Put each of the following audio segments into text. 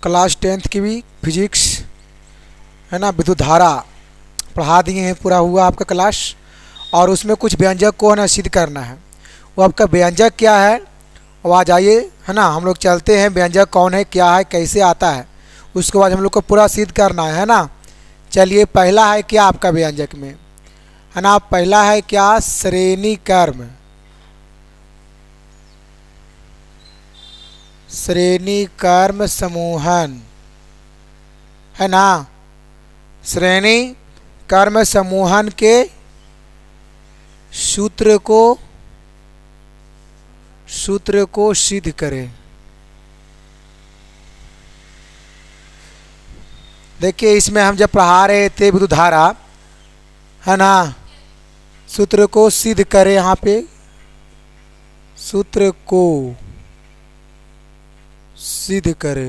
Class 10th की भी physics है ना, विद्युत धारा पढ़ा दिए हैं, पूरा हुआ आपका क्लास। और उसमें कुछ व्यंजक को है ना सिद्ध करना है। वो आपका व्यंजक क्या है, वो आ जाइए है ना, हम लोग चलते हैं व्यंजक कौन है, क्या है, कैसे आता है, उसके बाद हम लोग को पूरा सिद्ध करना है ना। चलिए पहला है क्या आपका व्यंजक में है ना, पहला है क्या, श्रेणी कर्म। श्रेणी कर्म समूहन है ना, श्रेणी कर्म समूहन के सूत्र को सिद्ध करें। देखिए इसमें हम जब पढ़ा रहे थे विद्युत धारा है ना, सूत्र को सिद्ध करें, यहाँ पे सूत्र को सिद्ध करे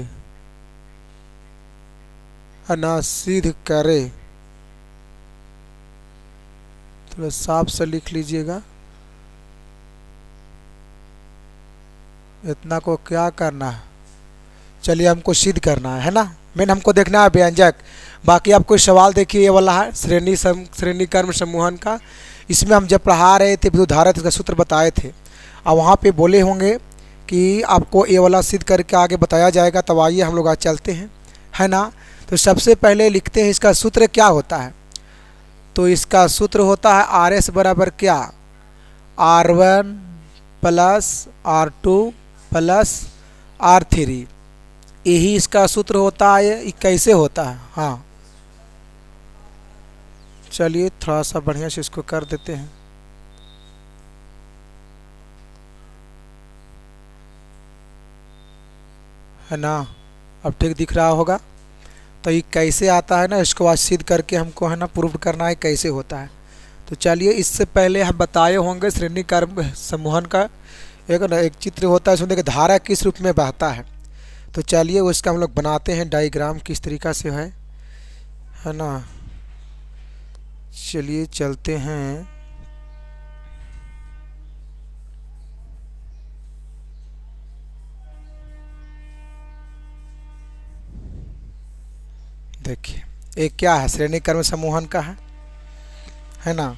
है ना, सिद्ध करे, थोड़ा साफ से लिख लीजिएगा। इतना को क्या करना है, चलिए हमको सिद्ध करना है ना, मेन हमको देखना है व्यंजक। बाकी आप कोई सवाल देखिए, ये वाला है श्रेणी कर्म समूहन का। इसमें हम जब पढ़ा रहे थे विद्युत धारा इसका सूत्र बताए थे, अब वहाँ पे बोले होंगे कि आपको ये वाला सिद्ध करके आगे बताया जाएगा। तब आइए हम लोग आज चलते हैं है ना। तो सबसे पहले लिखते हैं इसका सूत्र क्या होता है। तो इसका सूत्र होता है आर एस बराबर क्या, R1 plus R2 plus R3, यही इसका सूत्र होता है। ये कैसे होता है, हाँ चलिए थोड़ा सा बढ़िया से इसको कर देते हैं है ना, अब ठीक दिख रहा होगा। तो ये कैसे आता है ना, इसको आज सिद्ध करके हमको है ना प्रूव करना है कैसे होता है। तो चलिए इससे पहले हम बताए होंगे श्रेणी कर्म समूहन का एक चित्र होता है, उसमें देखिए धारा किस रूप में बहता है। तो चलिए उसका हम लोग बनाते हैं डायग्राम किस तरीक़ा से है ना। चलिए चलते हैं, देखिए एक क्या है, श्रेणी कर्म समूहन का है ना।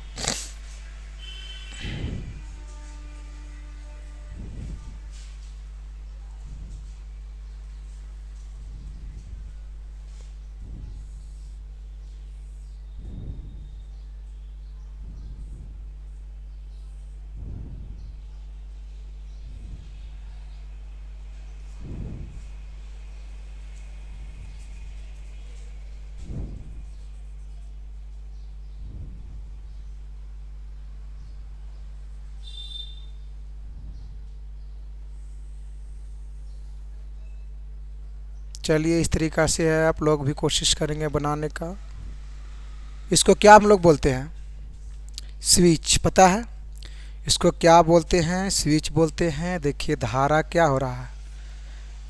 चलिए इस तरीक़ा से है, आप लोग भी कोशिश करेंगे बनाने का। इसको क्या हम लोग बोलते हैं, स्विच, पता है इसको क्या बोलते हैं, स्विच बोलते हैं। देखिए धारा क्या हो रहा है,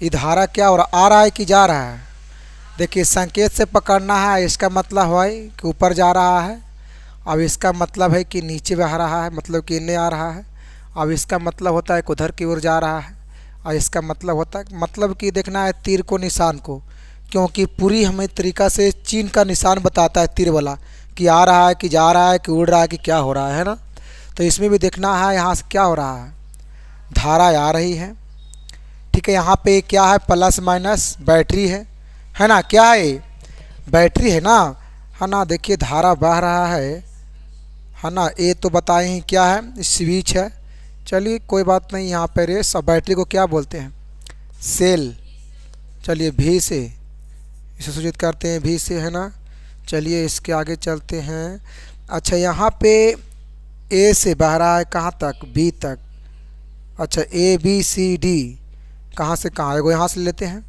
ये धारा क्या हो रहा, आ रहा है कि जा रहा है। देखिए संकेत से पकड़ना है, इसका मतलब है कि ऊपर जा रहा है। अब इसका मतलब है कि नीचे बह रहा है, मतलब कि इन्हें आ रहा है। अब इसका मतलब होता है कि उधर की ओर जा रहा है। और इसका मतलब होता है, मतलब कि देखना है तीर को, निशान को, क्योंकि पूरी हमें तरीक़ा से चिन्ह का निशान बताता है तीर वाला, कि आ रहा है कि जा रहा है कि उड़ रहा है कि क्या हो रहा है ना। तो इसमें भी देखना है यहाँ से क्या हो रहा है, धारा आ रही है, ठीक है। यहाँ पे क्या है, प्लस माइनस बैटरी है ना, क्या है बैटरी है ना। देखिए धारा बह रहा है ना। ये तो बताए ही क्या है, स्विच है। चलिए कोई बात नहीं, यहाँ पे रेस। और बैटरी को क्या बोलते हैं, सेल। चलिए भी से इसे सूचित करते हैं, भी से है ना। चलिए इसके आगे चलते हैं। अच्छा यहाँ पे ए से बह रहा है कहाँ तक, बी तक। अच्छा ए बी सी डी कहाँ से कहाँ, एगो यहाँ से लेते हैं।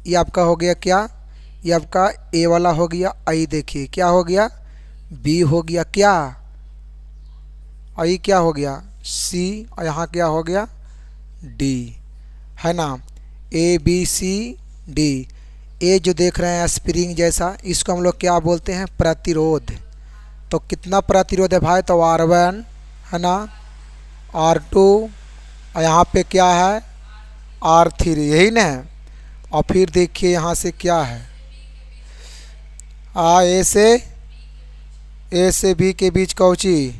ये आपका हो गया क्या, ये आपका ए वाला हो गया। आई देखिए क्या हो गया, बी हो गया क्या, आई क्या हो गया, सी, और यहाँ क्या हो गया, डी है ना। A B C D. ए जो देख रहे हैं स्प्रिंग जैसा, इसको हम लोग क्या बोलते हैं, प्रतिरोध। तो कितना प्रतिरोध है भाई, तो R1 है ना, R2, और यहाँ पे क्या है R3, यही ना है। और फिर देखिए यहाँ से क्या है, ए से बी के बीच कौची,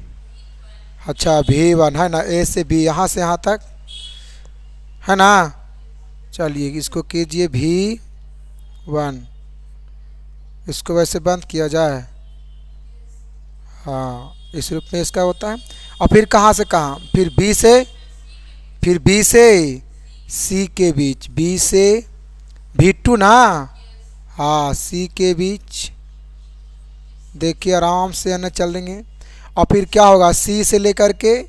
अच्छा V1 है ना, ए से बी यहाँ से यहाँ तक है ना। चलिए इसको कीजिए V1, इसको वैसे बंद किया जाए, हाँ इस रूप में इसका होता है। और फिर कहाँ से कहाँ, फिर B से C के बीच, B से V2 ना, हाँ C के बीच देखिए आराम से है ना चलेंगे। और फिर क्या होगा, C से लेकर के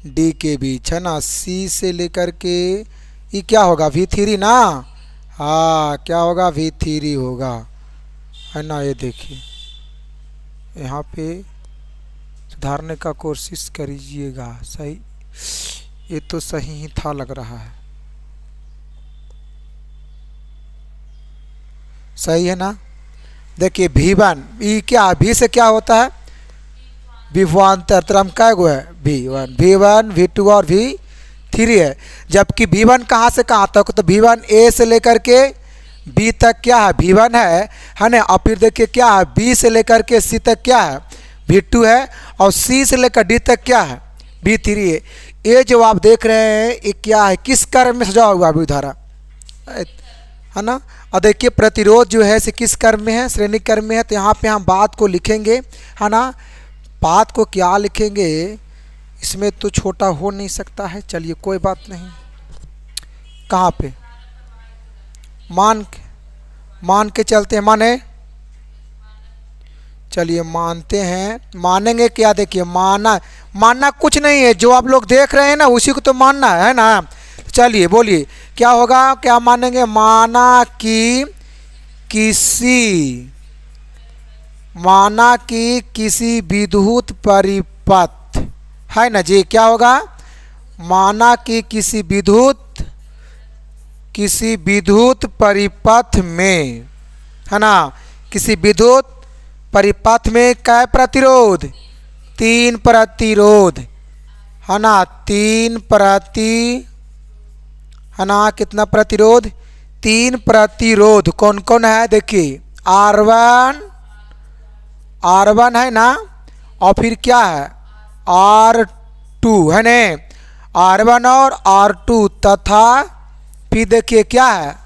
D के बीच है ना, C से लेकर के ये क्या होगा V3 ना, हाँ क्या होगा V3 होगा है ना। ये देखिए यहाँ पे सुधारने का कोशिश करिएगा, सही ये तो सही ही था लग रहा है, सही है ना। देखिए V1 ये क्या, V से क्या होता है, विभवांतर क्रम क्या गो है V1 V2 और V3 है। जबकि V1 कहाँ से कहाँ तक, तो V1 A से लेकर के B तक क्या है V1 है ना। और फिर देखिए क्या है, B से लेकर के C तक क्या है V2 है, और C से लेकर D तक क्या है V3 है। ये जो आप देख रहे हैं ये क्या है, किस क्रम में सजा हुआ विद्युत धारा है ना। और देखिए प्रतिरोध जो है से किस क्रम में है, श्रेणी क्रम में है। तो यहाँ पे हम बात को लिखेंगे है ना, बात को क्या लिखेंगे, इसमें तो छोटा हो नहीं सकता है, चलिए कोई बात नहीं। कहाँ पे मान के चलते हैं, चलिए मानते हैं, मानेंगे क्या, देखिए मानना कुछ नहीं है, जो आप लोग देख रहे हैं ना उसी को तो मानना है ना। चलिए बोलिए क्या होगा, क्या मानेंगे, माना कि किसी विद्युत परिपथ है ना जी, क्या होगा, माना कि किसी विद्युत परिपथ में है ना, किसी विद्युत परिपथ में क्या प्रतिरोध, 3 प्रतिरोध है ना, 3 है ना, कितना प्रतिरोध, 3 प्रतिरोध कौन कौन है, देखिए R1 है ना, और फिर क्या है R2 है ना, R1 और R2 तथा फिर देखिए क्या है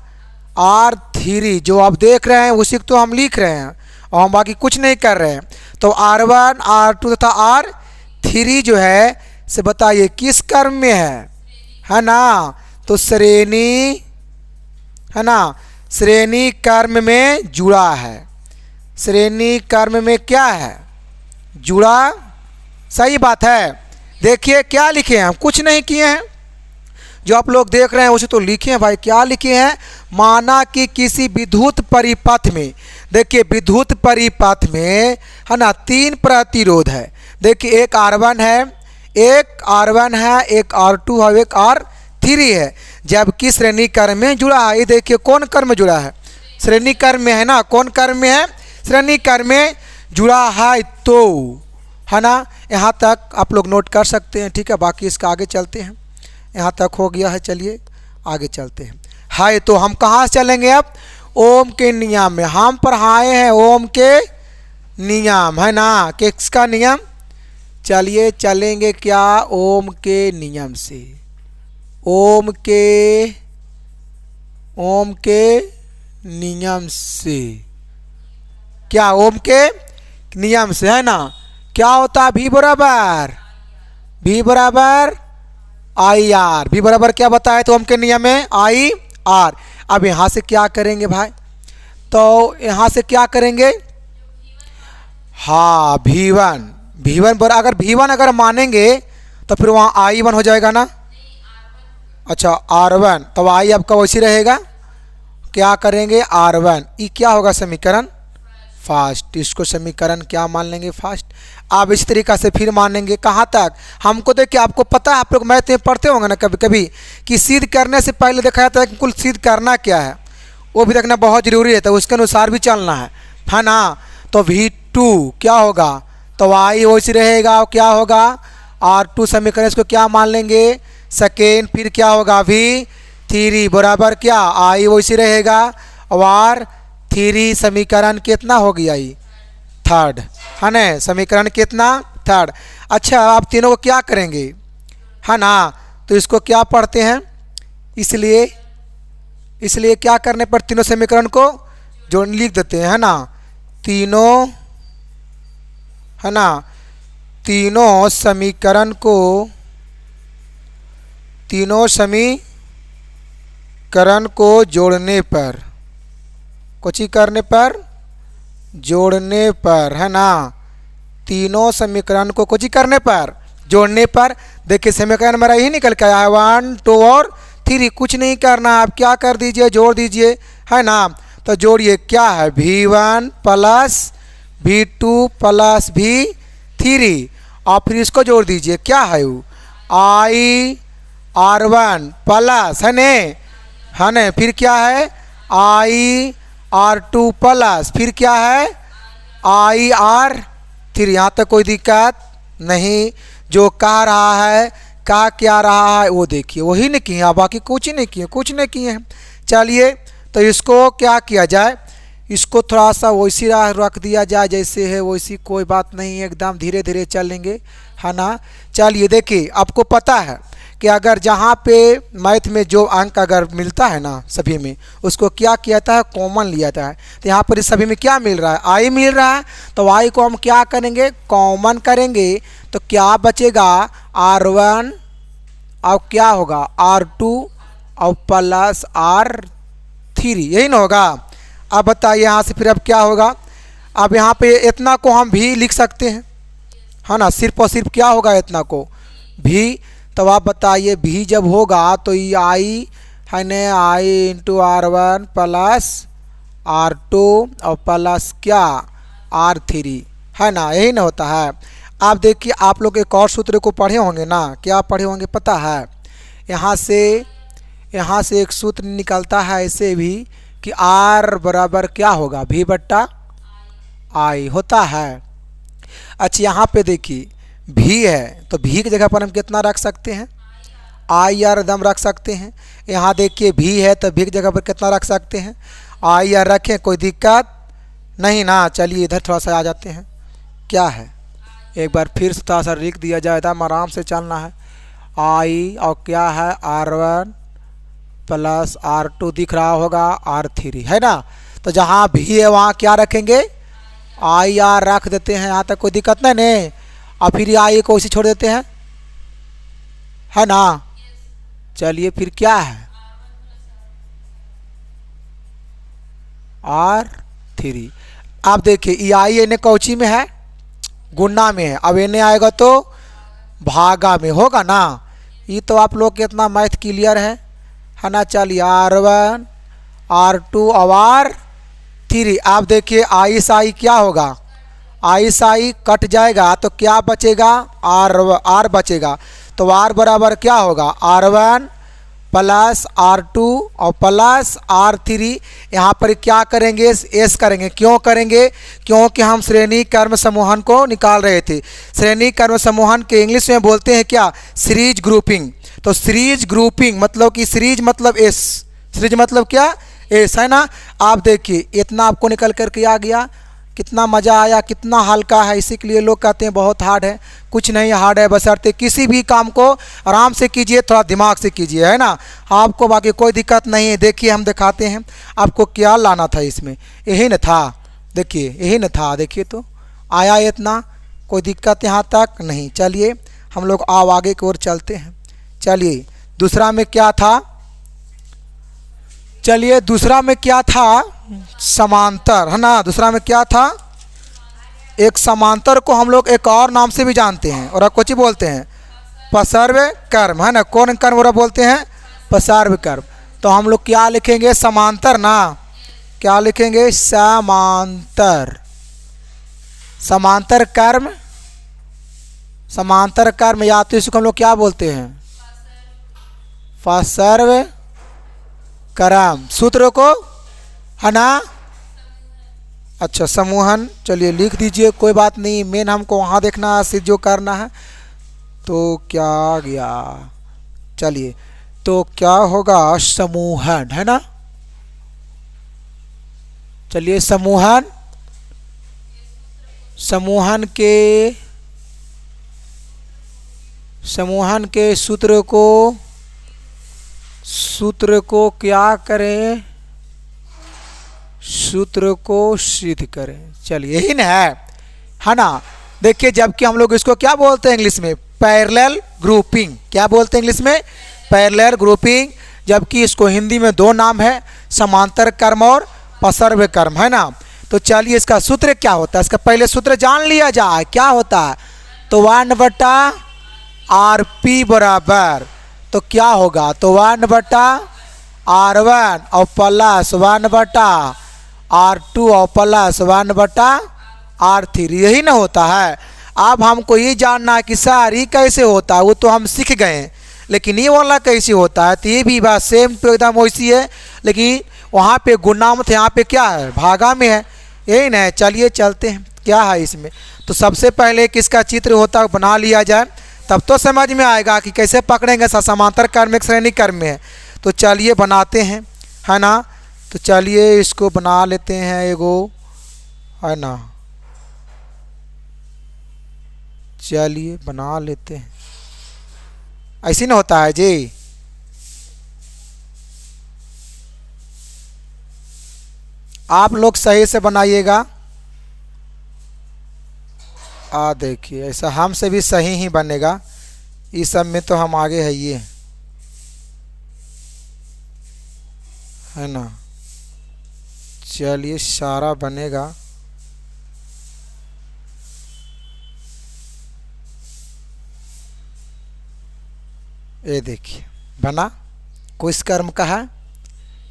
R3, जो आप देख रहे हैं उसी को तो हम लिख रहे हैं और हम बाकी कुछ नहीं कर रहे हैं। तो R1 R2 तथा R3 जो है से बताइए किस क्रम में है ना, तो श्रेणी है ना, श्रेणी क्रम में जुड़ा है, श्रेणी क्रम में क्या है जुड़ा, सही बात है। देखिए क्या लिखे हैं, हम कुछ नहीं किए हैं, जो आप लोग देख रहे हैं उसे तो लिखे हैं भाई, क्या लिखे हैं, माना कि किसी विद्युत परिपथ में, देखिए विद्युत परिपथ में है ना 3 प्रतिरोध है, देखिए एक R1 है, एक R2 है, एक R3 है, जबकि श्रेणी क्रम में जुड़ा है। ये देखिए कौन क्रम में जुड़ा है, श्रेणी क्रम में है ना, कौन क्रम में है, श्रेणी क्रम में जुड़ा है, तो है ना। यहाँ तक आप लोग नोट कर सकते हैं, ठीक है। बाकी इसका आगे चलते हैं, यहाँ तक हो गया है, चलिए आगे चलते हैं। हाय तो हम कहाँ से चलेंगे अब, ओम के नियम में हम पढ़ाए हैं, ओम के नियम है ना, किसका नियम, चलिए चलेंगे क्या, ओम के नियम से, ओम के नियम से, क्या ओम के नियम से है ना, क्या होता है V बराबर IR, V बराबर क्या बताए तो ओम के नियम में IR। अब यहाँ से क्या करेंगे भाई, तो यहाँ से क्या करेंगे, हाँ V1 पर अगर V1 अगर मानेंगे तो फिर वहाँ I1 हो जाएगा ना, अच्छा R1, तो I आपका वैसी रहेगा, क्या करेंगे R1, ये क्या होगा समीकरण फर्स्ट, इसको समीकरण क्या मान लेंगे फर्स्ट। अब इस तरीक़ा से फिर मानेंगे कहाँ तक, हमको देखिए आपको पता है, आप लोग मैथ में पढ़ते होंगे ना कभी कभी कि सिद्ध करने से पहले देखा जाता है कि कुल सिद्ध करना क्या है, वो भी देखना बहुत ज़रूरी है, तो उसके अनुसार भी चलना है ना। तो V2 क्या होगा, तो I वैसे रहेगा, क्या होगा R2 समीकरण, इसको क्या मान लेंगे सेकेंड, फिर क्या होगा V3 3 बराबर क्या आई वैसे रहेगा और 3 समीकरण कितना हो गया ये थर्ड है ना, समीकरण कितना थर्ड। अच्छा आप तीनों को क्या करेंगे है ना, तो इसको क्या पढ़ते हैं, इसलिए क्या करने पर तीनों समीकरण को जोड़ लिख देते हैं है ना, तीनों है ना, तीनों समीकरण को जोड़ने पर कुछ करने पर जोड़ने पर है ना, तीनों समीकरण को कुछ करने पर जोड़ने पर देखिए समीकरण मेरा यही निकल के आया 1 2 और 3, कुछ नहीं करना, आप क्या कर दीजिए जोड़ दीजिए है ना। तो जोड़िए क्या है V1 plus V2 plus V3 और फिर इसको जोड़ दीजिए क्या है वो IR1 प्लस है ने फिर क्या है IR2 प्लस फिर क्या है IR3। यहाँ तक कोई दिक्कत नहीं, जो कह रहा है क्या रहा है वो देखिए, वही नहीं किए, बाकी कुछ नहीं किए हैं। चलिए तो इसको क्या किया जाए, इसको थोड़ा सा वैसी रख दिया जाए जैसे है वैसी, कोई बात नहीं, एकदम धीरे धीरे चलेंगे है ना। चलिए देखिए आपको पता है कि अगर जहाँ पे मैथ में जो अंक अगर मिलता है ना सभी में, उसको क्या किया था है कॉमन लिया था है। तो यहाँ पर इस सभी में क्या मिल रहा है आई मिल रहा है, तो आई को हम क्या करेंगे कॉमन करेंगे, तो क्या बचेगा R1 और क्या होगा R2 और प्लस R3, यही ना होगा। अब बताइए यहाँ से फिर अब क्या होगा, अब यहाँ पे इतना को हम भी लिख सकते हैं है ना, सिर्फ और सिर्फ क्या होगा इतना को भी। तो आप बताइए भी जब होगा तो ये आई है न आई इंटू R1 प्लस R2 और प्लस क्या R3 है ना, यही ना होता है। आप देखिए आप लोग एक और सूत्र को पढ़े होंगे ना, क्या पढ़े होंगे पता है, यहाँ से एक सूत्र निकलता है ऐसे भी कि R बराबर क्या होगा V बट्टा आई होता है। अच्छा यहाँ पे देखिए भी है तो भी की जगह पर हम कितना रख सकते हैं आई आर दम रख सकते हैं। यहाँ देखिए भी है तो भी की जगह पर कितना रख सकते हैं आई आर रखें, कोई दिक्कत नहीं ना। चलिए इधर थोड़ा सा आ जाते हैं, क्या है एक बार फिर से थोड़ा सा लिख दिया जाए, एकदम आराम से चलना है। आई और क्या है R1 प्लस R2 दिख रहा होगा R3 है ना, तो जहाँ भी है वहाँ क्या रखेंगे आई आर रख देते हैं, यहाँ तक कोई दिक्कत नहीं। और फिर आई को उसी छोड़ देते हैं है ना। चलिए फिर क्या है R3। आप देखिए ये आई एने कौची में है गुणा में है, अब एने आएगा तो भागा में होगा ना। ये तो आप लोग के इतना मैथ क्लियर है ना। चलिए R1 R2 और R3। आप देखिए आई से आई क्या होगा आई से आई कट जाएगा तो क्या बचेगा R बचेगा, तो R बराबर क्या होगा R1 प्लस R2 और प्लस R3। यहाँ पर क्या करेंगे एस करेंगे, क्यों करेंगे क्योंकि हम श्रेणी कर्म समूहन को निकाल रहे थे। श्रेणी कर्म समूहन के इंग्लिश में बोलते हैं क्या सीरीज ग्रुपिंग। तो सीरीज ग्रुपिंग मतलब कि सीरीज मतलब एस, सीरीज मतलब क्या एस है ना। आप देखिए इतना आपको निकल करके आ गया, कितना मज़ा आया, कितना हल्का है। इसी के लिए लोग कहते हैं बहुत हार्ड है, कुछ नहीं हार्ड है, बशर्ते किसी भी काम को आराम से कीजिए, थोड़ा दिमाग से कीजिए है ना, आपको बाकी कोई दिक्कत नहीं है। देखिए हम दिखाते हैं आपको क्या लाना था इसमें, यही न था, देखिए यही न था, देखिए तो आया इतना, कोई दिक्कत यहाँ तक नहीं। चलिए हम लोग आओ आगे की ओर चलते हैं। चलिए दूसरा में क्या था, चलिए दूसरा में क्या था समांतर है ना। दूसरा में क्या था एक समांतर को हम लोग एक और नाम से भी जानते हैं और कुछ बोलते हैं पसर्व कर्म है ना। कौन कर्म और बोलते हैं पसर्व कर्म। तो हम लोग क्या लिखेंगे समांतर ना, क्या लिखेंगे समांतर, समांतर कर्म, समांतर कर्म या तो इसको हम लोग क्या बोलते हैं पसर्व कर्म। सूत्र को है ना अच्छा समूहन, चलिए लिख दीजिए कोई बात नहीं, मेन हमको वहाँ देखना है सिर्फ जो करना है। तो क्या गया चलिए तो क्या होगा, समूहन, है ना। चलिए समूहन, समूहन के सूत्र को क्या करें, सूत्र को सिद्ध करें। चलिए यही ना है ना। देखिए जबकि हम लोग इसको क्या बोलते हैं इंग्लिश में, पैरेलल ग्रुपिंग। क्या बोलते हैं इंग्लिश में, पैरेलल ग्रुपिंग। जबकि इसको हिंदी में दो नाम है, समांतर क्रम और पसर्व क्रम, है ना। तो चलिए इसका सूत्र क्या होता है, इसका पहले सूत्र जान लिया जाए। क्या होता है, तो 1/RP बराबर, तो क्या होगा, तो 1/R1 और प्लस 1/R2 और प्लस 1/R3, यही ना होता है। अब हमको ये जानना है कि सर ये कैसे होता है, वो तो हम सीख गए, लेकिन ये वाला कैसे होता है। तो ये भी बात सेम तो एकदम वैसी है, लेकिन वहाँ पे गुना में थे, यहाँ पे क्या है, भागा में है, यही ना है। चलिए चलते हैं क्या है इसमें। तो सबसे पहले किसका चित्र होता है बना लिया जाए, तब तो समझ में आएगा कि कैसे पकड़ेंगे समांतर क्रम में श्रेणी क्रम में है। तो चलिए बनाते हैं, है ना। तो चलिए इसको बना लेते हैं एगो, है ना। चलिए बना लेते हैं, ऐसे ना होता है जी। आप लोग सही से बनाइएगा। देखिए ऐसा हमसे भी सही ही बनेगा, इस सब में तो हम आगे है, ये है ना। चलिए सारा बनेगा। ये देखिए बना, किस कर्म का है,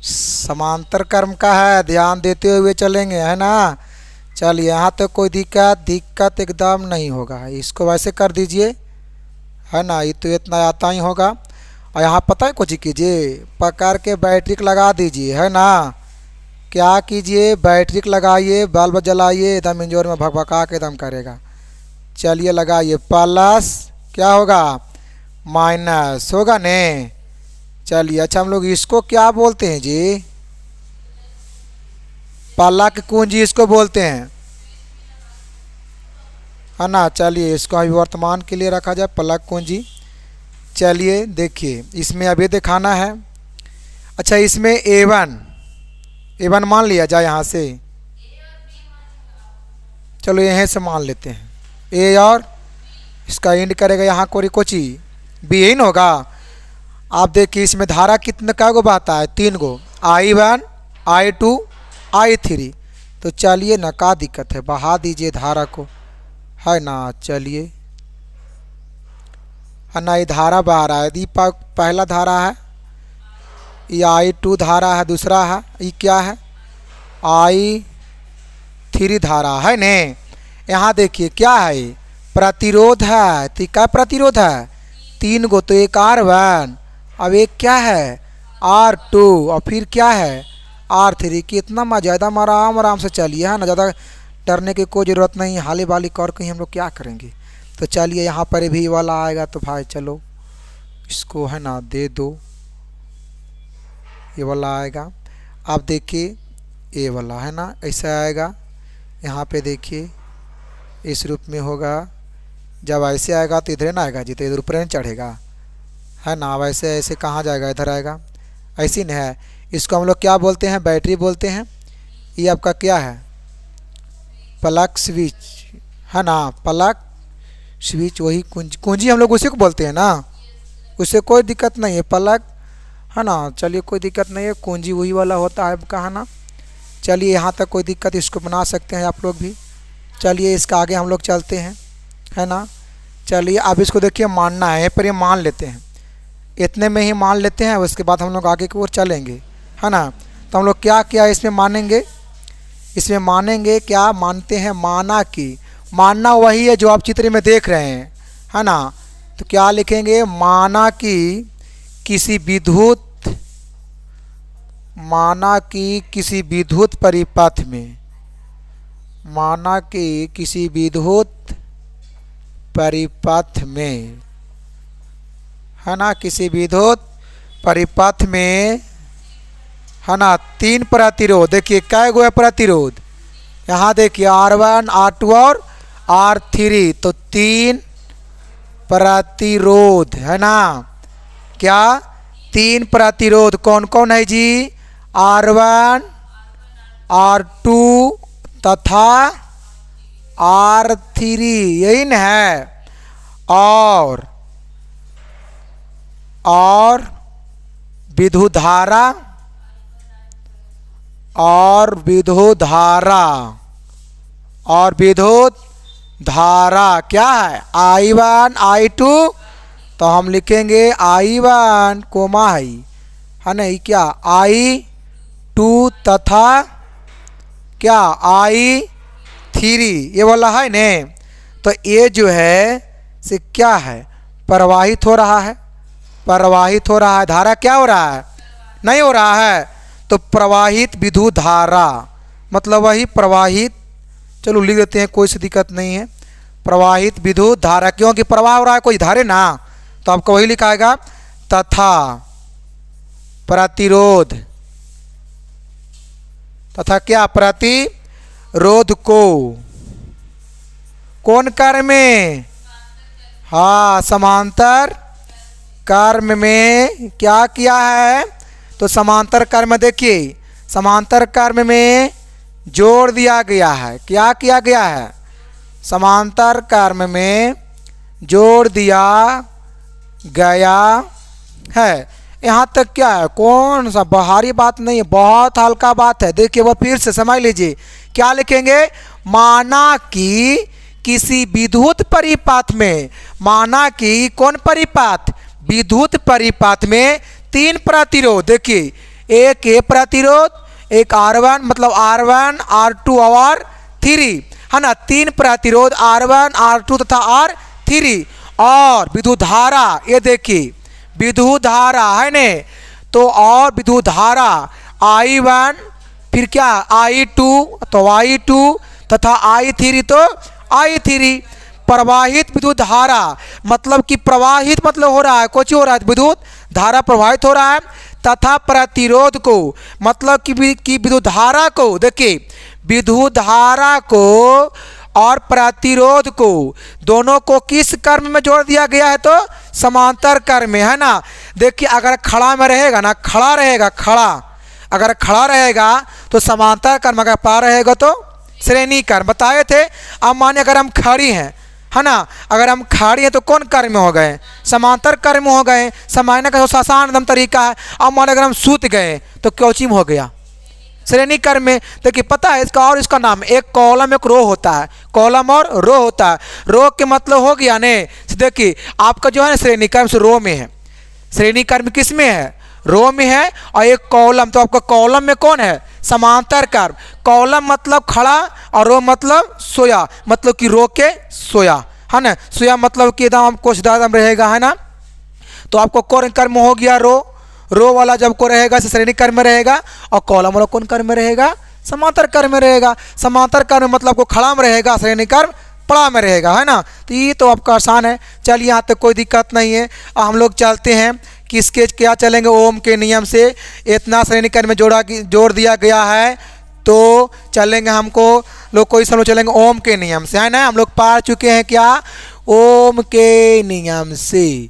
समांतर कर्म का है, ध्यान देते हुए चलेंगे, है ना। चलिए यहाँ तो कोई दिक्कत एकदम नहीं होगा। इसको वैसे कर दीजिए, है ना, ये तो इतना आता ही होगा। और यहाँ पता है कुछ कीजिए, पकड़ के बैटरी लगा दीजिए, है ना। क्या कीजिए, बैटरी लगाइए, बल्ब जलाइए, एकदम इंजोर में भकभका के एकदम करेगा। चलिए लगाइए, प्लस क्या होगा, माइनस होगा ने। चलिए अच्छा हम लोग इसको क्या बोलते हैं जी, पलक कुंजी इसको बोलते हैं, है ना। चलिए इसको अभी वर्तमान के लिए रखा जाए, पलक कुंजी। चलिए देखिए इसमें अभी दिखाना है। अच्छा इसमें A1 मान लिया जाए यहाँ से, चलो यहीं से मान लेते हैं ए, और इसका एंड करेगा यहाँ कोची बी, यही होगा। आप देखिए इसमें धारा कितने का गो बहता है, 3 गो, I1 I2 I3। तो चलिए ना, क्या दिक्कत है, बहा दीजिए धारा को, है ना। चलिए है ना, ये धारा बहा रहा है, दीपक पहला धारा है, ये I2 धारा है, दूसरा है ये क्या है, I3 धारा है ने। यहाँ देखिए क्या है, प्रतिरोध है, तो क्या प्रतिरोध है, 3 गो, तो एक R1, अब एक क्या है R2, और फिर क्या है R3। कितना मज़ेदार, आराम से चलिए, है ना, ज़्यादा डरने की कोई ज़रूरत नहीं, हाली बाली कर कहीं हम लोग क्या करेंगे। तो चलिए यहाँ पर भी वाला आएगा, तो भाई चलो इसको है ना दे दो, ये वाला आएगा। आप देखिए ये वाला है ना, ऐसा आएगा। यहाँ पे देखिए इस रूप में होगा, जब ऐसे आएगा तो इधर ना आएगा जी, तो इधर ऊपर नहीं चढ़ेगा, है ना। वैसे ऐसे कहाँ जाएगा, इधर आएगा, ऐसी नहीं है। इसको हम लोग क्या बोलते हैं, बैटरी बोलते हैं। ये आपका क्या है, प्लग स्विच, है ना, प्लग स्विच, वही कुंजी हम लोग उसी को बोलते हैं ना, उससे कोई दिक्कत नहीं है, प्लग, है ना। चलिए कोई दिक्कत नहीं है, कुंजी वही वाला होता है, कहा ना। चलिए यहाँ तक कोई दिक्कत, इसको बना सकते हैं आप लोग भी। चलिए इसका आगे हम लोग चलते हैं, है ना। चलिए अब इसको देखिए मानना है, पर ये मान लेते हैं, इतने में ही मान लेते हैं, उसके बाद हम लोग आगे की ओर चलेंगे, है ना। तो हम लोग क्या क्या इसमें मानेंगे, इसमें मानेंगे क्या, मानते हैं माना कि, मानना वही है जो आप चित्र में देख रहे हैं, है ना। तो क्या लिखेंगे, माना कि किसी विद्युत, माना कि किसी विद्युत परिपथ में, माना कि किसी विद्युत परिपथ में, है ना, किसी विद्युत परिपथ में है ना 3 प्रतिरोध। देखिए कै गो है प्रतिरोध, यहाँ देखिए R1 R2 और R3, तो 3 प्रतिरोध है ना। क्या 3 प्रतिरोध कौन कौन है जी? R1 R2 तथा R3, यही न है। और विद्युत धारा और विद्युत धारा क्या है? I1 I2, तो हम लिखेंगे I1 कोमा है ना, ये क्या I2 तथा क्या I3, ये वाला है ने। तो ये जो है से क्या है? प्रवाहित हो रहा है, प्रवाहित हो रहा है। धारा क्या हो रहा है? नहीं हो रहा है। तो प्रवाहित विद्युत धारा मतलब वही प्रवाहित, चलो लिख देते हैं, कोई सी दिक्कत नहीं है। प्रवाहित विद्युत धारा, क्योंकि प्रवाह हो रहा है कोई धारे ना, तो आपको वही लिखाएगा तथा प्रतिरोध, तथा क्या प्रतिरोध को कौन कर्म में? हाँ, समांतर कर्म में क्या किया है? तो समांतर कर्म देखिए, समांतर कर्म में जोड़ दिया गया है। क्या किया गया है? समांतर कर्म में जोड़ दिया गया है। यहाँ तक क्या है? कौन सा बाहरी बात नहीं है, बहुत हल्का बात है। देखिए वो फिर से समझ लीजिए, क्या लिखेंगे? माना कि किसी विद्युत परिपथ में, माना कि कौन परिपथ? विद्युत परिपथ में 3 प्रतिरोध। देखिए एक ये प्रतिरोध, एक R1 मतलब R1 R2 और R3 है ना, 3 प्रतिरोध R1 R2 तथा R3। और विद्युत धारा, ये देखिए विद्युत धारा है ने, तो और विद्युत धारा I1 फिर क्या I2 तो I2 तथा I3 तो I3। प्रवाहित विद्युत धारा मतलब कि प्रवाहित मतलब हो रहा है, कुछ हो रहा है, विद्युत धारा प्रवाहित हो रहा है। तथा प्रतिरोध को मतलब कि विद्युत धारा को, देखिए विद्युत धारा को और प्रतिरोध को, दोनों को किस कर्म में जोड़ दिया गया है? तो समांतर कर्म में, है ना। देखिए अगर खड़ा में रहेगा ना, खड़ा रहेगा, खड़ा अगर खड़ा रहेगा तो समांतर कर्म, अगर पा रहेगा तो श्रेणी कर्म बताए थे। अब माने अगर हम खड़ी हैं, है ना, अगर हम खड़ी हैं तो कौन कर्म हो गए? समांतर कर्म हो गए। समझने का जो आसान एकदम तरीका है। अब माने अगर हम सूत गए तो क्योचिम हो गया, श्रेणी कर्म में। देखिए पता है इसका और इसका नाम, एक कॉलम एक रो होता है, कॉलम और रो होता है। रो के मतलब हो गया ने, देखिए आपका जो है ना श्रेणी कर्म से रो में है, श्रेणी कर्म किस में है? रो में है। और एक कॉलम, तो आपका कॉलम में कौन है? समांतर कर्म। कॉलम मतलब खड़ा और रो मतलब सोया, मतलब कि रो के सोया, है ना। सोया मतलब कि एकदम कुछ दादम रहेगा, है ना। तो आपको कौन कर्म हो गया? रो वाला जब को रहेगा श्रेणी कर्म में रहेगा, और कॉलम वाला कौन कर्म में रहेगा? समांतर कर्म में रहेगा। समांतर कर्म मतलब को खड़ा में रहेगा, श्रेणी कर्म पड़ा में रहेगा, है ना। तो ये तो आपका आसान है। चलिए यहाँ तक कोई दिक्कत नहीं है। हम लोग चलते हैं किसके क्या चलेंगे? ओम के नियम से इतना श्रेणी कर्म में जोड़ दिया गया है, तो चलेंगे हमको लोग कोई सब चलेंगे ओम के नियम से, है ना। हम लोग पढ़ चुके हैं क्या? ओम के नियम से।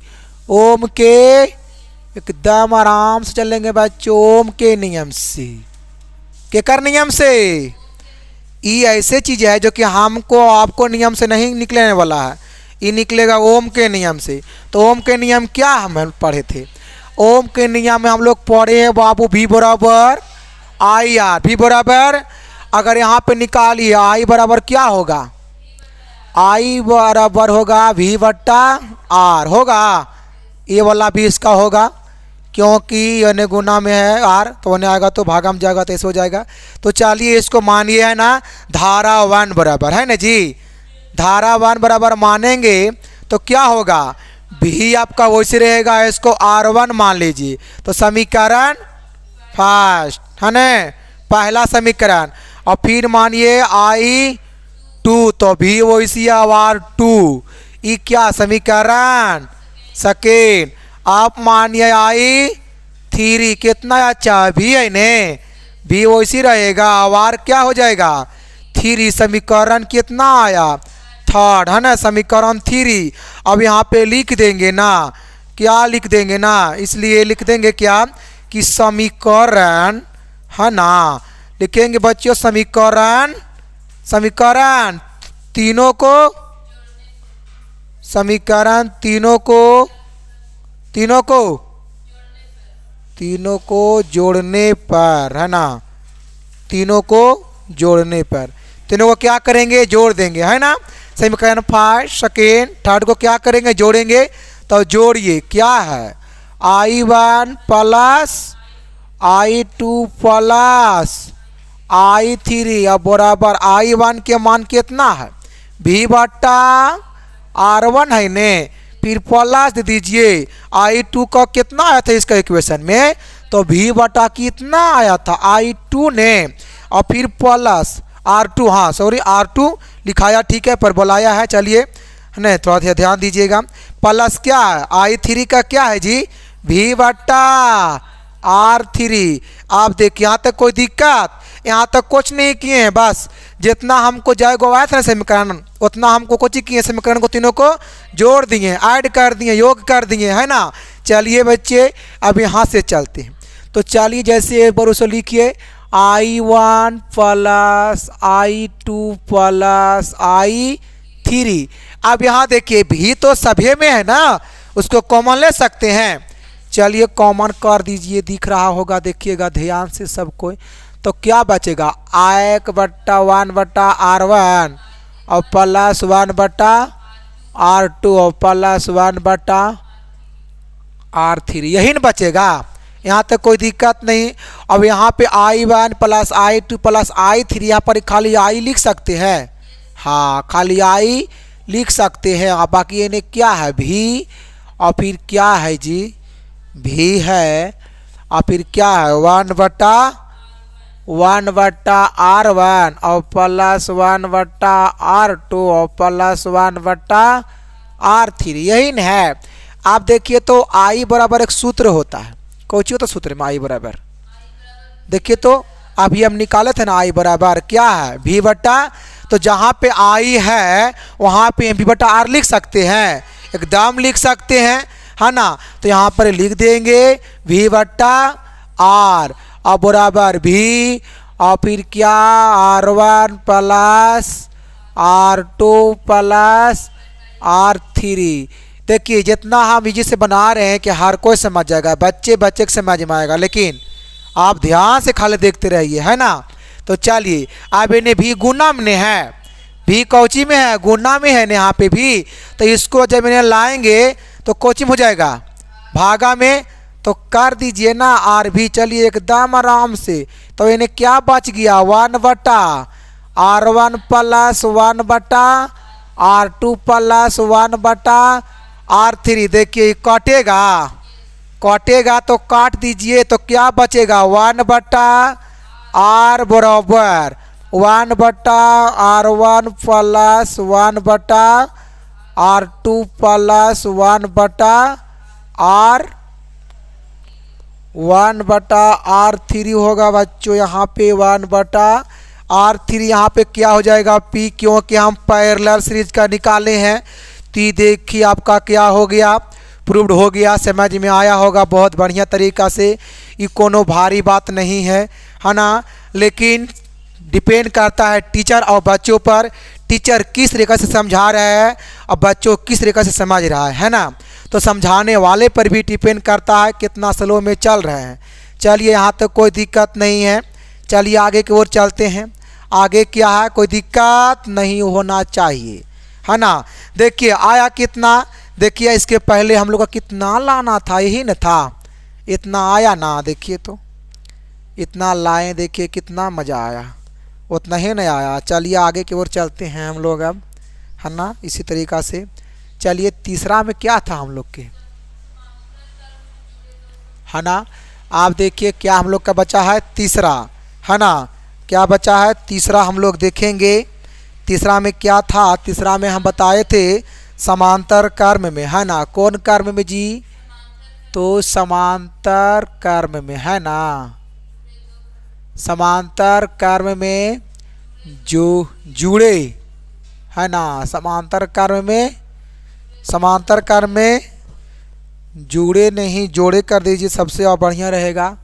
ओम के एकदम आराम से चलेंगे बच्चों, ओम के नियम से। केकर नियम से? ये ऐसे चीज है जो कि हमको आपको नियम से नहीं निकलने वाला है, ये निकलेगा ओम के नियम से। तो ओम के नियम क्या हम पढ़े थे? ओम के नियम में हम लोग पढ़े हैं बाबू V बराबर IR। V बराबर अगर यहाँ पे निकालिए I बराबर क्या होगा? I बराबर होगा V बट्टा R होगा। ये वाला भी इसका होगा, क्योंकि अन्य गुना में है R, तो अन्य आएगा तो भागा में जाएगा तो ऐसे हो जाएगा। तो चलिए इसको मानिए, है ना, धारा 1 बराबर, है ना जी। धारा 1 बराबर मानेंगे तो क्या होगा? भी आपका वैसे रहेगा, इसको R1 मान लीजिए। तो समीकरण फर्स्ट, है ना, पहला समीकरण। और फिर मानिए I2, तो भी वैसी R2। ये क्या? समीकरण सेकेंड। आप मानिए थ्री कितना अच्छा भी है ने, भी वैसी रहेगा। आर क्या हो जाएगा थ्री। समीकरण कितना आया थर्ड है ना, समीकरण थ्री। अब यहाँ पे लिख देंगे ना, क्या लिख देंगे ना, इसलिए लिख देंगे क्या कि समीकरण है ना, लिखेंगे बच्चों समीकरण, समीकरण तीनों को, समीकरण तीनों को, तीनों को, तीनों को जोड़ने पर है ना, तीनों को जोड़ने पर, तीनों को क्या करेंगे जोड़ देंगे है ना। समीकरण फर्स्ट सेकेंड थर्ड को क्या करेंगे जोड़ेंगे। तो जोड़िए क्या है I1 plus I2 plus I3 अब बराबर I1 के मान कितना है V बट्टा R1 है ने, फिर प्लस दे दीजिए I2 का कितना आया था इसका इक्वेशन में, तो V बटा कितना आया था I2 ने, और फिर प्लस R2, हाँ सॉरी R2 लिखाया ठीक है पर बुलाया है, चलिए नहीं थोड़ा ध्यान दीजिएगा। प्लस क्या है I3 का क्या है जी V बट्टा R3। आप देखिए यहाँ तक कोई दिक्कत, यहाँ तक कुछ नहीं किए हैं, बस जितना हमको जाएगा आया था ना समीकरण उतना हमको कुछ किए, समीकरण को तीनों को जोड़ दिए, ऐड कर दिए, योग कर दिए है ना। चलिए बच्चे अब यहाँ से चलते हैं, तो चलिए जैसे एक बार उसे लिखिए I1 plus I2 plus I3। अब यहाँ देखिए भी तो सभी में है ना, उसको कॉमन ले सकते हैं। चलिए कॉमन कर दीजिए, दिख रहा होगा देखिएगा ध्यान से सब कोई। तो क्या बचेगा I1 बट्टा 1 बट्टा R1 और प्लस 1 बट्टा R2 और प्लस 1 बट्टा R3, यही न बचेगा। यहाँ तक कोई दिक्कत नहीं। अब यहाँ पे I1 plus I2 plus I3, यहाँ पर खाली I लिख सकते हैं, हाँ खाली I लिख सकते हैं। अब बाकी इन्हें क्या है भी, और फिर क्या है जी भी है, और फिर क्या है 1 बट्टा R1 और प्लस 1 बट्टा R2 और प्लस 1 बट्टा R3, यही न है। आप देखिए तो I बराबर एक सूत्र होता है, कोई होता सूत्र में I बराबर, देखिए तो अभी हम निकाले थे ना I बराबर क्या है V बट्टा, तो जहाँ पे I है वहाँ पे V बट्टा R लिख सकते हैं, एकदम लिख सकते हैं है ना। तो यहाँ पर लिख देंगे V बट्टा R और बराबर V और फिर क्या R1 plus R2 plus R3। देखिए जितना हम इजी से बना रहे हैं कि हर कोई समझ जाएगा, बच्चे के समझ में आएगा, लेकिन आप ध्यान से खाली देखते रहिए है ना। तो चलिए अब इन्हें भी गुना में है, भी कौची में है गुना में है ना यहाँ पे भी, तो इसको जब इन्हें लाएंगे तो कोची में हो जाएगा भागा में, तो कर दीजिए ना आर भी। चलिए एकदम आराम से, तो इन्हें क्या बच गया 1 बट्टा R1 प्लस 1 बट्टा R2 प्लस 1 बट्टा R3। देखिए कटेगा, कटेगा तो काट दीजिए, तो क्या बचेगा 1 बट्टा R बराबर 1 बट्टा R1 प्लस 1 बट्टा R2 प्लस 1 बट्टा R1 बट्टा R3 होगा बच्चों। यहाँ पे 1 बट्टा R3, यहाँ पे क्या हो जाएगा P, क्योंकि हम पैरेलल सीरीज का निकाले हैं। तो देखिए आपका क्या हो गया प्रूव्ड हो गया, समझ में आया होगा बहुत बढ़िया तरीका से। ये कोनो भारी बात नहीं है ना, लेकिन डिपेंड करता है टीचर और बच्चों पर, टीचर किस तरीक़ा से समझा रहा है और बच्चों किस तरीक़ा से समझ रहा है ना। तो समझाने वाले पर भी डिपेंड करता है कितना स्लो में चल रहे हैं। चलिए यहाँ तक कोई दिक्कत नहीं है, चलिए आगे की ओर चलते हैं। आगे क्या है, कोई दिक्कत नहीं होना चाहिए है ना। देखिए आया कितना, देखिए इसके पहले हम लोग का कितना लाना था, यही न था, इतना आया ना। देखिए तो इतना लाएं, देखिए कितना मज़ा आया, उतना ही नहीं आया। चलिए आगे की ओर चलते हैं हम लोग अब है ना इसी तरीक़ा से। चलिए तीसरा में क्या था हम लोग के है ना, आप देखिए क्या हम लोग का बचा है तीसरा है ना, क्या बचा है तीसरा हम लोग देखेंगे। तीसरा में क्या था, तीसरा में हम बताए थे समांतर कर्म में है ना, कौन कर्म में जी, तो समांतर कर्म में, है ना, समांतर कर्म में जो जुड़े, है ना, समांतर कर्म में जुड़े नहीं, जोड़े कर दीजिए, सबसे और बढ़िया रहेगा।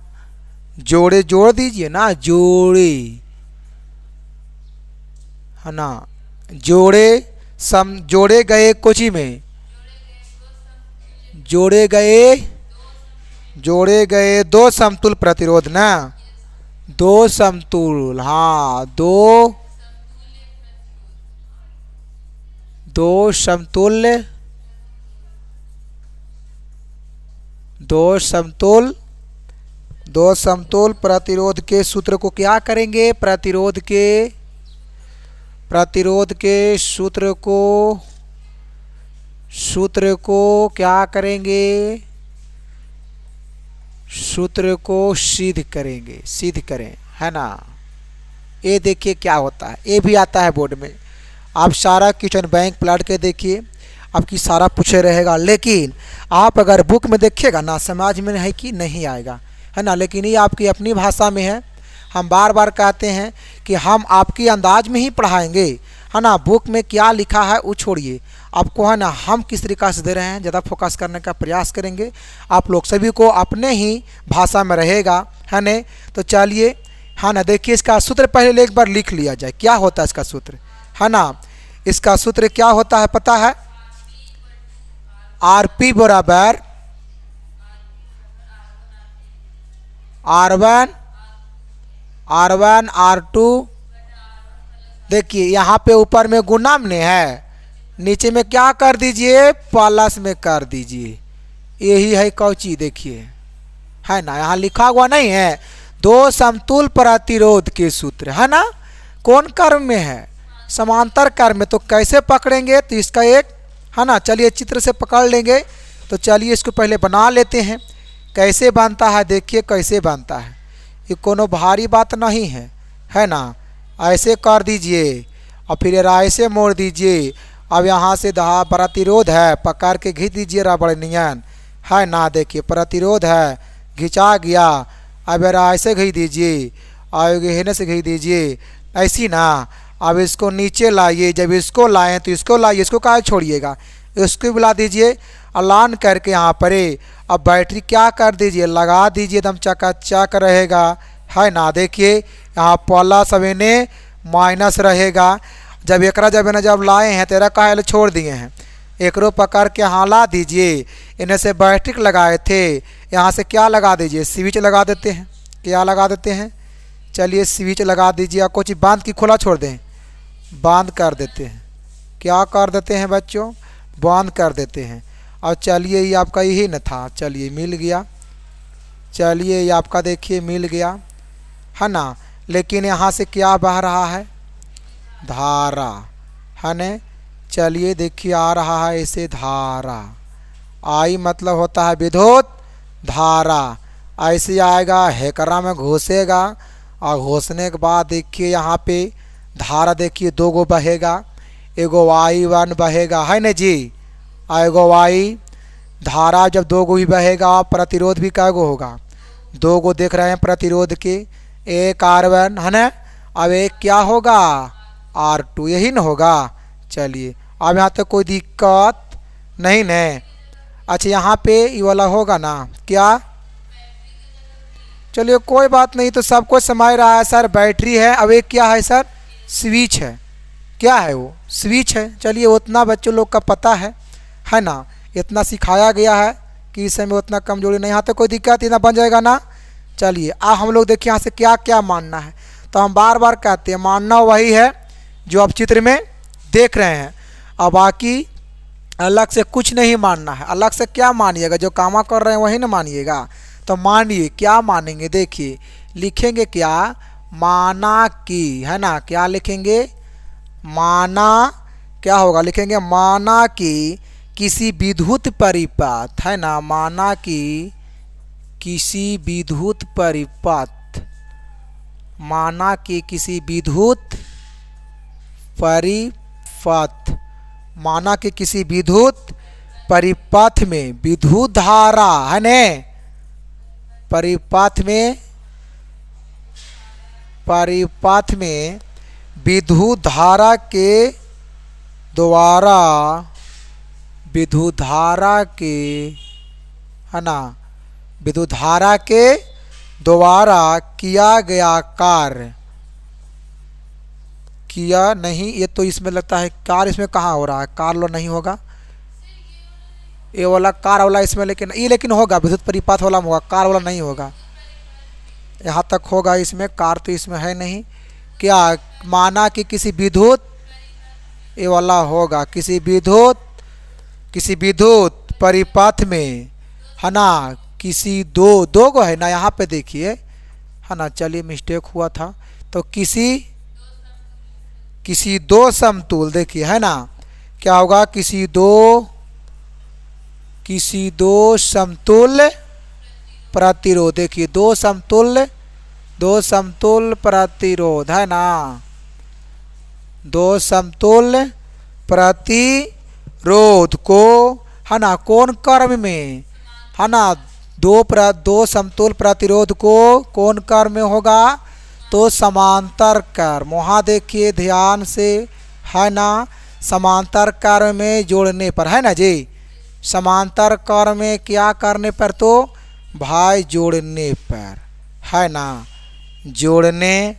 जोड़े जोड़ दीजिए ना, जोड़े, है ना, जोड़े गए कोची में, जोड़े गए दो समतुल प्रतिरोध ना, दो समतुल, हाँ, दो समतुल प्रतिरोध के सूत्र को क्या करेंगे, प्रतिरोध के सूत्र को क्या करेंगे, सूत्र को सिद्ध करें, है ना। ये देखिए क्या होता है, ये भी आता है बोर्ड में। आप सारा क्वेश्चन बैंक पलट के देखिए, आपकी सारा पूछे रहेगा, लेकिन आप अगर बुक में देखिएगा ना, समझ में है कि नहीं आएगा, है ना। लेकिन ये आपकी अपनी भाषा में है। हम बार बार कहते हैं कि हम आपकी अंदाज में ही पढ़ाएंगे, है ना। बुक में क्या लिखा है वो छोड़िए, आपको, है ना, हम किस तरीक़ा से दे रहे हैं ज़्यादा फोकस करने का प्रयास करेंगे। आप लोग सभी को अपने ही भाषा में रहेगा, है ना। तो चलिए, है ना, देखिए इसका सूत्र पहले एक बार लिख लिया जाए, क्या होता है इसका सूत्र, है ना। इसका सूत्र क्या होता है पता है, आरपी बराबर R1 R2, देखिए यहाँ पे ऊपर में गुणा में है, नीचे में क्या कर दीजिए, प्लस में कर दीजिए। यही है कौची, देखिए, है ना, यहाँ लिखा हुआ नहीं है, दो समतुल प्रतिरोध के सूत्र, है ना। कौन कर्म में है, समांतर कर्म में। तो कैसे पकड़ेंगे, तो इसका एक, है ना, चलिए चित्र से पकड़ लेंगे। तो चलिए इसको पहले बना लेते हैं, कैसे बनता है, देखिए कैसे बनता है। ये कोनो भारी बात नहीं है, है ना। ऐसे कर दीजिए और फिर ऐसे मोड़ दीजिए। अब यहाँ से प्रतिरोध है, पकड़ के घींच दीजिए रबड़ नियन, है ना। देखिए प्रतिरोध है, घिंचा गया। अब ऐसे घींच दीजिए और गहने से घींच दीजिए, ऐसी ना। अब इसको नीचे लाइए, जब इसको लाएं तो इसको लाइए, इसको काहे छोड़िएगा, इसको बुला दीजिए अलान करके यहाँ पर। अब बैटरी क्या कर दीजिए, लगा दीजिए, एकदम चकाचक रहेगा, है ना। देखिए यहाँ प्लस अवेने माइनस रहेगा। जब लाए हैं तेरा काहे छोड़ दिए हैं, एकरो पकड़ के यहाँ ला दीजिए। इन्हें से बैटरी लगाए थे, यहाँ से क्या लगा दीजिए, स्विच लगा देते हैं। क्या लगा देते हैं, चलिए स्विच लगा दीजिए। कुछ बांध की खुला छोड़ दें, बांध कर देते हैं। क्या कर देते हैं बच्चों, बांध कर देते हैं। और चलिए ये आपका यही न था, चलिए मिल गया, चलिए ये आपका देखिए मिल गया, है ना। लेकिन यहाँ से क्या बह रहा है, धारा, है ना। चलिए देखिए आ रहा है इसे धारा, आई मतलब होता है विद्युत धारा। ऐसे आएगा, हेकरा में घुसेगा और घुसने के बाद देखिए यहाँ पे धारा देखिए दो गो बहेगा, एगो I1 बहेगा, है ना जी, एगो Y। धारा जब दो गो भी बहेगा, प्रतिरोध भी कै गो होगा, दो गो देख रहे हैं प्रतिरोध के, एक R1, है ना। अब एक क्या होगा, R2, यही न होगा। चलिए अब यहाँ तक कोई दिक्कत नहीं न। अच्छा यहाँ पे ये वाला होगा ना, क्या, चलिए कोई बात नहीं, तो सबको समझ रहा है सर, बैटरी है। अब एक क्या है सर, स्विच है। क्या है वो, स्विच है। चलिए उतना बच्चों लोग का पता है ना, इतना सिखाया गया है कि इस समय उतना कमजोरी नहीं। यहाँ तक कोई दिक्कत, इतना बन जाएगा ना। चलिए अब हम लोग देखिए यहाँ से क्या क्या मानना है। तो हम बार बार कहते हैं मानना वही है जो आप चित्र में देख रहे हैं, और बाकी अलग से कुछ नहीं मानना है। अलग से क्या मानिएगा, जो कामा कर रहे हैं वही ना मानिएगा। तो मानिए, क्या मानेंगे, देखिए लिखेंगे क्या, माना कि, है ना। क्या लिखेंगे, माना, क्या होगा, लिखेंगे माना कि किसी विद्युत परिपथ, है ना। माना कि किसी विद्युत परिपथ, माना कि किसी विद्युत परिपथ, माना कि किसी विद्युत परिपथ में विद्युत धारा है ने, परिपथ में विद्युत धारा के द्वारा, विद्युत धारा के, है ना, विद्युत धारा के द्वारा किया गया कार्य, किया नहीं, ये तो इसमें लगता है कार्य इसमें कहाँ हो रहा है, कार्य लो नहीं होगा, ये वाला कार वाला इसमें, लेकिन ये लेकिन होगा विद्युत परिपथ वाला में होगा, कार वाला नहीं होगा। यहाँ तक होगा इसमें, कार तो इसमें है नहीं। क्या माना कि किसी विद्युत, ये वाला होगा, किसी विद्युत परिपथ में, है ना, किसी दो को है ना, यहाँ पे देखिए, है ना, चलिए मिस्टेक हुआ था, तो किसी दो समतुल, देखिए है ना, क्या होगा, किसी दो समतुल्य प्रतिरोध, देखिए दो समतुल्य प्रतिरोध, है ना, दो समतुल्य प्रतिरोध को, है ना, कौन क्रम में, है ना, दो समतुल्य प्रतिरोध को कौन क्रम में होगा, तो समांतर क्रम। वहाँ देखिए ध्यान से, है ना, समांतर क्रम में जोड़ने पर, है ना जी, समांतर क्रम में क्या करने पर, तो भाई जोड़ने पर, है ना, जोड़ने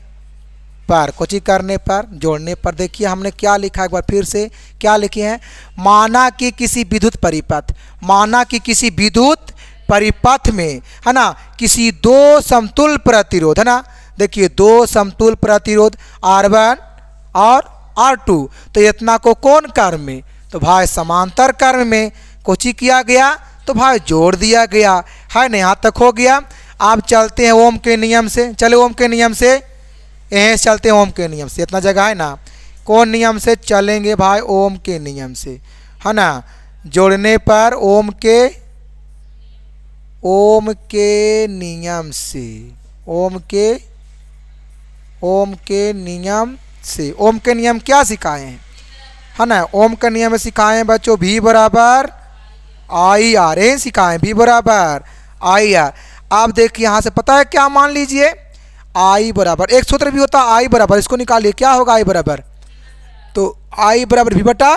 पर, कुछ करने पर, जोड़ने पर। देखिए हमने क्या लिखा, एक बार फिर से क्या लिखे हैं, माना कि किसी विद्युत परिपथ, माना कि किसी विद्युत परिपथ में, है ना, किसी दो समतुल्य प्रतिरोध, है ना, देखिए दो समतुल्य प्रतिरोध R1 और R2, तो इतना को कौन क्रम में, तो भाई समांतर क्रम में कोची किया गया, तो भाई जोड़ दिया गया, है ना, यहाँ तक हो गया। आप चलते हैं ओम के नियम से, चले ओम के नियम से, यहीं चलते हैं ओम के नियम से, इतना जगह है ना, कौन नियम से चलेंगे भाई, ओम के नियम से, है ना, जोड़ने पर ओम के नियम से, ओम के नियम से, ओम के नियम क्या सिखाए हैं, है ना, ओम के नियम में सिखाए हैं बच्चों, V बराबर IR, यही सिखाए, V बराबर IR। आप देखिए यहाँ से पता है क्या, मान लीजिए I बराबर, एक सूत्र भी होता है I बराबर, इसको निकालिए, क्या होगा I बराबर, तो I बराबर V बटा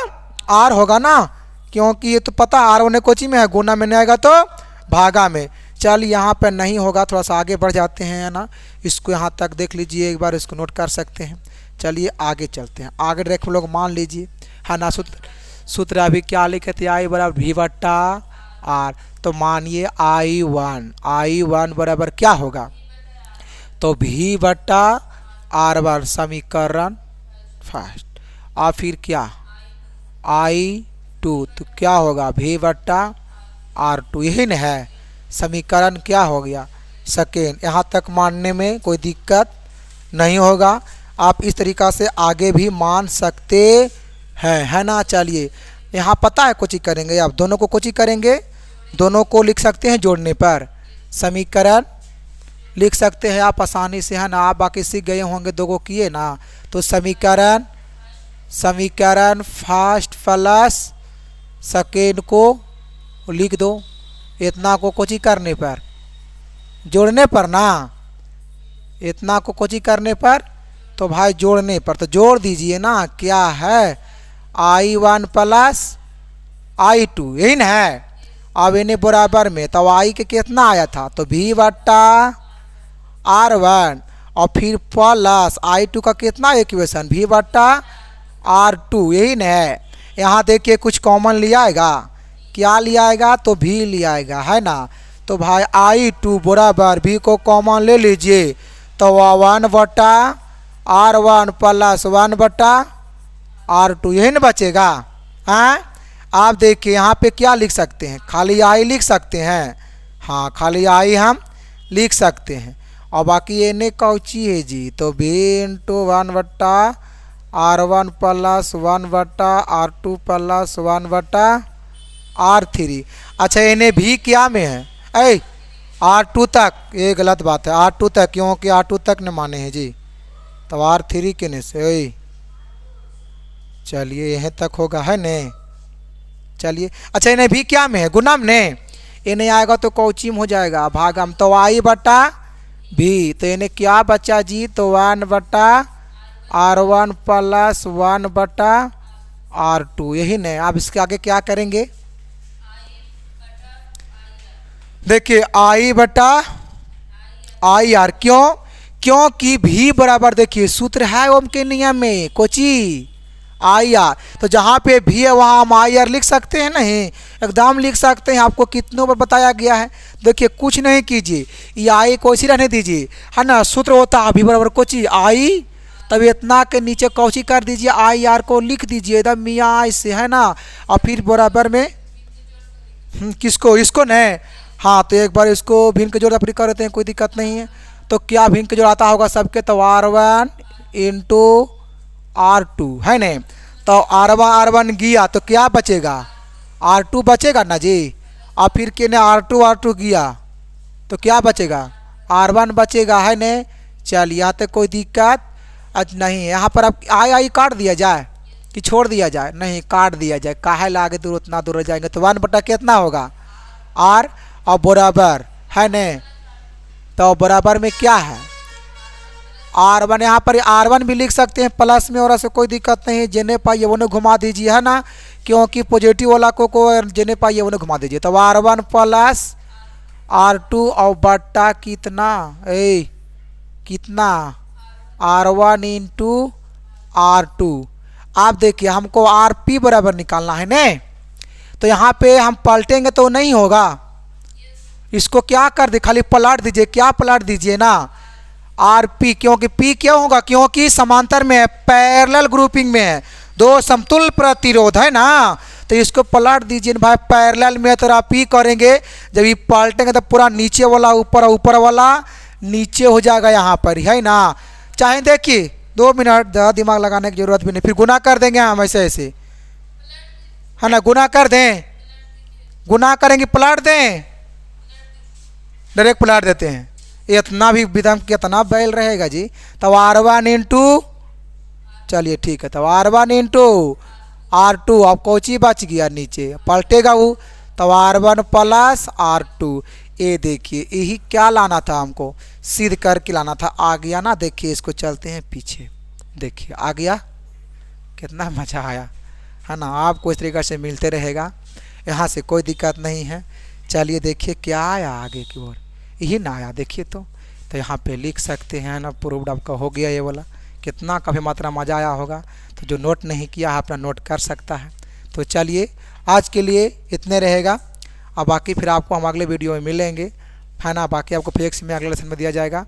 R होगा ना, क्योंकि ये तो पता R होने कोची में है, गुना में नहीं आएगा तो भागा में। चल यहाँ पर नहीं होगा, थोड़ा सा आगे बढ़ जाते हैं, है ना, इसको यहाँ तक देख लीजिए, एक बार इसको नोट कर सकते हैं। चलिए आगे चलते हैं, आगे देख लोग मान लीजिए, है ना, सूत्र अभी क्या लिखे थे, I बराबर V बटा R, तो मानिए I1 बराबर क्या होगा, तो V बटा R बार, समीकरण फर्स्ट, और फिर क्या I2, तो क्या होगा V बटा R2, यही न है, समीकरण क्या हो गया सेकेंड। यहाँ तक मानने में कोई दिक्कत नहीं होगा, आप इस तरीक़ा से आगे भी मान सकते हैं, है ना। चलिए यहाँ पता है कुछ ही करेंगे, आप दोनों को कुछ ही करेंगे, दोनों को लिख सकते हैं जोड़ने पर, समीकरण लिख सकते हैं आप आसानी से, है ना, आप बाकी सीख गए होंगे, दो को किए ना, तो समीकरण फर्स्ट प्लस सेकेंड को लिख दो, इतना को कुछ ही करने पर, जोड़ने पर ना, इतना को कुछ ही करने पर, तो भाई जोड़ने पर, तो जोड़ दीजिए ना, क्या है I1 प्लस I2, यही ना है। अब इन्हें बराबर में, तो I के कितना आया था, तो V बट्टा R1, और फिर प्लस I2 का कितना इक्वेशन, V बट्टा R2, यही ना है। यहाँ देखिए कुछ कॉमन लिया आएगा, क्या लिया आएगा, तो V लिया आएगा, है ना, तो भाई I2 बराबर V को कॉमन ले लीजिए, तो 1 बटा R1 प्लस 1 बटा R2, यही ना बचेगा। हाँ आप देखिए यहाँ पे क्या लिख सकते हैं, खाली I लिख सकते हैं, हाँ खाली I हम लिख सकते हैं, और बाकी ये ने कौची है जी, तो V इंटू 1 बटा R1 प्लस 1 बटा R2 प्लस 1 बटा R3। अच्छा इन्हें भी क्या में है, R2 तक, ये गलत बात है, R2 तक, क्योंकि R2 तक ने माने हैं जी, तो R3 के ने से, चलिए यहीं तक होगा, है ने। चलिए अच्छा इन्हें भी क्या में है, गुना में ने, ये नहीं आएगा तो कौची में हो जाएगा, भागम। तो आई बटा भी, तो इन्हें क्या बचा जी, तो 1/R1 प्लस 1/R2, यही नहीं। अब इसके आगे क्या करेंगे, देखिए आई बटा आई आर, क्यों, क्योंकि भी बराबर, देखिए सूत्र है ओम के नियम में कोची आई आर, तो जहाँ पे भी है वहाँ हम आई आर लिख सकते हैं, नहीं एकदम लिख सकते हैं। आपको कितनों पर बताया गया है, देखिए कुछ नहीं कीजिए, ये आई को इसी रहने दीजिए, है ना। सूत्र होता है भी बराबर कोची आई, तब इतना के नीचे कौची कर दीजिए, आई आर को लिख दीजिए एकदम मियाँ इससे, है ना। और फिर बराबर में किसको, इसको नहीं, हाँ तो एक बार इसको भिन्न के जोड़ अपनी कर देते हैं, कोई दिक्कत नहीं है। तो क्या भिन्न के जोड़ आता होगा सबके, तो R1 इंटू R2 है नहीं। तो R1 गया तो क्या बचेगा, R2 बचेगा ना जी। और फिर के ने R2 गया तो क्या बचेगा, R1 बचेगा, है नहीं। चलिए यहाँ तक कोई दिक्कत नहीं है। यहाँ पर अब आई काट दिया जाए कि छोड़ दिया जाए, नहीं काट दिया जाए, काहे लागे दूर उतना दूर जाएंगे। तो 1 बटा कितना होगा R, और बराबर है नहीं, तो बराबर में क्या है R1, यहाँ पर R1 भी लिख सकते हैं प्लस में, और ऐसे कोई दिक्कत नहीं है। जेने पाइए उन्हें घुमा दीजिए, है ना, क्योंकि पॉजिटिव वाला को जेने पाइए उन्हें घुमा दीजिए। तो R1 प्लस R2 और बट्टा कितना, कितना R1 इंटू R2। आप देखिए हमको RP बराबर निकालना है ने, तो यहाँ पे हम पलटेंगे तो नहीं होगा, इसको क्या कर दे, खाली पलट दीजिए, क्या पलट दीजिए ना RP, क्योंकि P क्यों होगा, क्योंकि समांतर में है, पैरेलल ग्रुपिंग में है, दो समतुल्य प्रतिरोध है ना। तो इसको पलट दीजिए भाई, पैरेलल में तो आप P करेंगे, जब ये पलटेंगे तो पूरा नीचे वाला ऊपर, ऊपर वाला नीचे हो जाएगा यहाँ पर, है ना। चाहे देखिए 2 मिनट ज़्यादा दिमाग लगाने की जरूरत भी नहीं, फिर गुना कर देंगे हम ऐसे ऐसे, है ना। गुना कर दें, गुना करेंगे पलट दें, डायरेक्ट पलट देते हैं, इतना भी विधम कितना बैल रहेगा जी। तब R1 इंटू, चलिए ठीक है, तब R1 इंटू R2, अब कोची बच गया नीचे पलटेगा वो, तब R1 प्लस R2। ये देखिए यही क्या लाना था हमको, सिद्ध करके लाना था, आ गया ना। देखिए इसको चलते हैं पीछे, देखिए आ गया, कितना मज़ा आया, है ना। आपको इस तरीक़े से मिलते रहेगा, यहाँ से कोई दिक्कत नहीं है। चलिए देखिए क्या आया आगे की ओर, यही ना आया, देखिए तो यहाँ पे लिख सकते हैं ना, प्रूव्ड आपका हो गया ये वाला। कितना काफ़ी मात्रा मज़ा आया होगा, तो जो नोट नहीं किया है अपना नोट कर सकता है। तो चलिए आज के लिए इतने रहेगा, और बाकी फिर आपको हम अगले वीडियो में मिलेंगे, है ना। बाकी आपको फिजिक्स में अगले लेसन में दिया जाएगा।